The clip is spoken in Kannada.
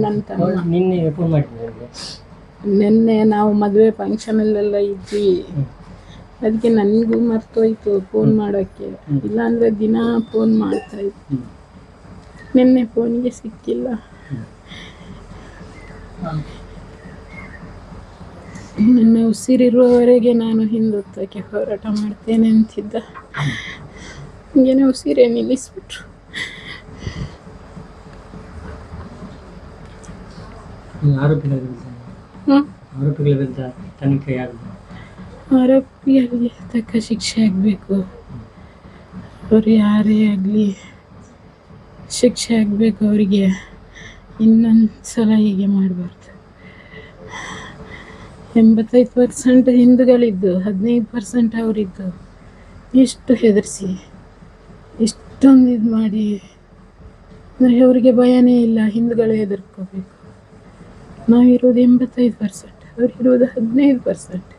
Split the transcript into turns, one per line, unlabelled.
ನನ್ನ ತಮ್ಮ
ನಿನ್ನೆ ಫೋನ್ ಮಾಡಿದ್ದೆ.
ನಿನ್ನೆ ನಾವು ಮದುವೆ ಫಂಕ್ಷನಲ್ಲೆಲ್ಲ ಇದ್ವಿ, ಅದಕ್ಕೆ ನನಗೂ ಮರ್ತೋಯ್ತು ಫೋನ್ ಮಾಡೋಕ್ಕೆ. ಇಲ್ಲಾಂದರೆ ದಿನ ಫೋನ್ ಮಾಡ್ತಾಯಿದ್ವಿ. ನಿನ್ನೆ ಫೋನಿಗೆ ಸಿಕ್ಕಿಲ್ಲ. ನನ್ನ ಉಸಿರಿರುವವರೆಗೆ ನಾನು ಹಿಂದುತ್ವಕ್ಕೆ ಹೋರಾಟ ಮಾಡ್ತೇನೆ ಅಂತಿದ್ದ. ಹಿಂಗೇನೆ ಉಸಿರೇ ನಿಲ್ಲಿಸ್ಬಿಟ್ರು.
ಆರೋಪಿಗಳ ವಿರುದ್ಧ ತನಿಖೆ ಆಗಬೇಕು.
ಆರೋಪಿಗಳಿಗೆ ತಕ್ಕ ಶಿಕ್ಷೆ ಆಗಬೇಕು. ಅವರು ಯಾರೇ ಆಗಲಿ ಶಿಕ್ಷೆ ಆಗಬೇಕು ಅವರಿಗೆ. ಇನ್ನೊಂದು ಸಲ ಹೀಗೆ ಮಾಡಬಾರ್ದು. 85% ಹಿಂದೂಗಳಿದ್ದು 15% ಅವರಿದ್ದು. ಇಷ್ಟು ಹೆದರಿಸಿ ಇಷ್ಟೊಂದು ಇದು ಮಾಡಿ ಅವರಿಗೆ ಭಯನೇ ಇಲ್ಲ. ಹಿಂದೂಗಳು ಹೆದರ್ಕೋಬೇಕು. ನಾವಿರೋದು 85%, ಅವರಿರೋದು 15%.